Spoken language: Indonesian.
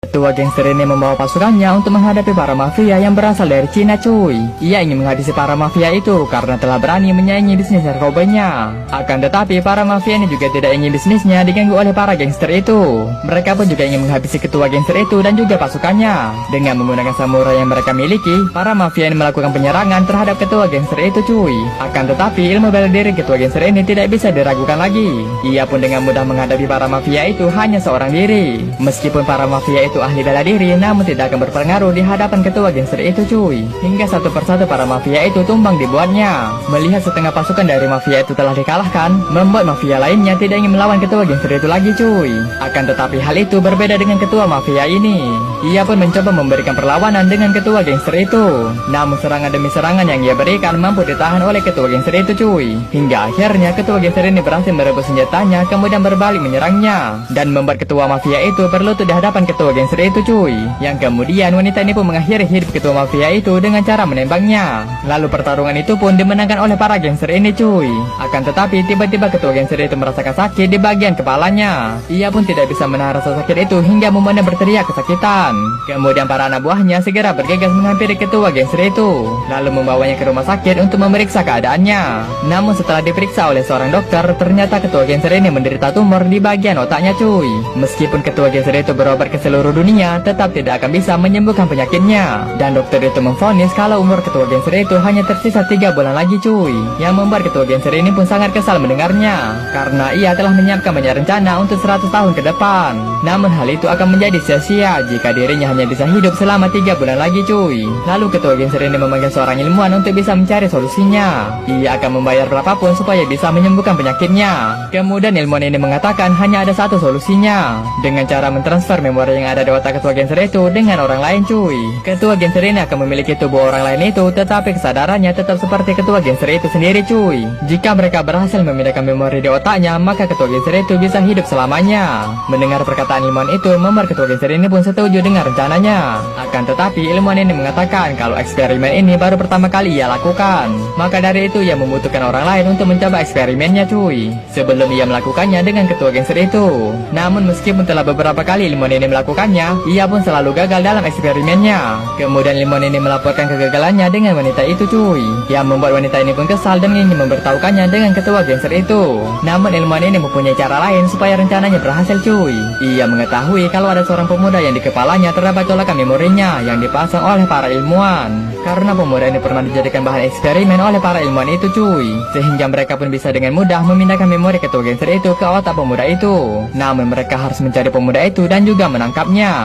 Ketua gangster ini membawa pasukannya untuk menghadapi para mafia yang berasal dari Cina cuy. Ia ingin menghabisi para mafia itu karena telah berani menyaingi bisnis narkobanya. Akan tetapi para mafia ini juga tidak ingin bisnisnya diganggu oleh para gangster itu. Mereka pun juga ingin menghabisi ketua gangster itu dan juga pasukannya. Dengan menggunakan samurai yang mereka miliki, para mafia ini melakukan penyerangan terhadap ketua gangster itu cuy. Akan tetapi ilmu bela diri ketua gangster ini tidak bisa diragukan lagi. Ia pun dengan mudah menghadapi para mafia itu hanya seorang diri. Meskipun para mafia itu ahli bela diri, namun tidak akan berpengaruh di hadapan ketua gangster itu cuy. Hingga satu persatu para mafia itu tumbang dibuatnya. Melihat setengah pasukan dari mafia itu telah dikalahkan, membuat mafia lainnya tidak ingin melawan ketua gangster itu lagi cuy. Akan tetapi hal itu berbeda dengan ketua mafia ini. Ia pun mencoba memberikan perlawanan dengan ketua gangster itu. Namun serangan demi serangan yang ia berikan mampu ditahan oleh ketua gangster itu cuy. Hingga akhirnya ketua gangster ini berhasil merebut senjatanya kemudian berbalik menyerangnya. Dan membuat ketua mafia itu berlutut di hadapan ketua gangster itu cuy. Yang kemudian wanita ini pun mengakhiri hidup ketua mafia itu dengan cara menembaknya. Lalu pertarungan itu pun dimenangkan oleh para gangster ini cuy. Akan tetapi tiba-tiba ketua gangster itu merasakan sakit di bagian kepalanya. Ia pun tidak bisa menahan rasa sakit itu hingga membuatnya berteriak kesakitan. Kemudian para anak buahnya segera bergegas menghampiri ketua gangster itu, lalu membawanya ke rumah sakit untuk memeriksa keadaannya. Namun setelah diperiksa oleh seorang dokter, ternyata ketua gangster ini menderita tumor di bagian otaknya cuy. Meskipun ketua gangster itu berobat ke seluruh dunia, tetap tidak akan bisa menyembuhkan penyakitnya. Dan dokter itu memvonis kalau umur ketua gangster itu hanya tersisa 3 bulan lagi cuy. Yang membuat ketua gangster ini pun sangat kesal mendengarnya, karena ia telah menyiapkan banyak rencana untuk 100 tahun ke depan. Namun hal itu akan menjadi sia-sia jika dirinya hanya bisa hidup selama 3 bulan lagi cuy. Lalu ketua gangster ini memanggil seorang ilmuwan untuk bisa mencari solusinya. Ia akan membayar berapapun supaya bisa menyembuhkan penyakitnya. Kemudian ilmuwan ini mengatakan hanya ada satu solusinya, dengan cara mentransfer memori yang ada di otak ketua gangster itu dengan orang lain cuy. Ketua gangster ini akan memiliki tubuh orang lain itu, tetapi kesadarannya tetap seperti ketua gangster itu sendiri cuy. Jika mereka berhasil memindahkan memori di otaknya, maka ketua gangster itu bisa hidup selamanya. Mendengar perkataan ilmuwan itu, membuat ketua gangster ini pun setuju dengan rencananya. Akan tetapi ilmuwan ini mengatakan kalau eksperimen ini baru pertama kali ia lakukan. Maka dari itu ia membutuhkan orang lain untuk mencoba eksperimennya cuy, sebelum ia melakukannya dengan ketua gangster itu. Namun meskipun telah beberapa kali ilmuwan ini melakukannya, ia pun selalu gagal dalam eksperimennya. Kemudian ilmuwan ini melaporkan kegagalannya dengan wanita itu cuy, yang membuat wanita ini pun kesal dan ingin memberitahukannya dengan ketua gangster itu. Namun ilmuwan ini mempunyai cara lain supaya rencananya berhasil cuy. Ia mengetahui kalau ada seorang pemuda yang di kepalanya terdapat colokan memorinya yang dipasang oleh para ilmuwan. Karena pemuda ini pernah dijadikan bahan eksperimen oleh para ilmuwan itu cuy, sehingga mereka pun bisa dengan mudah memindahkan memori ketua gangster itu ke otak pemuda itu. Namun mereka harus mencari pemuda itu dan juga menangkapnya.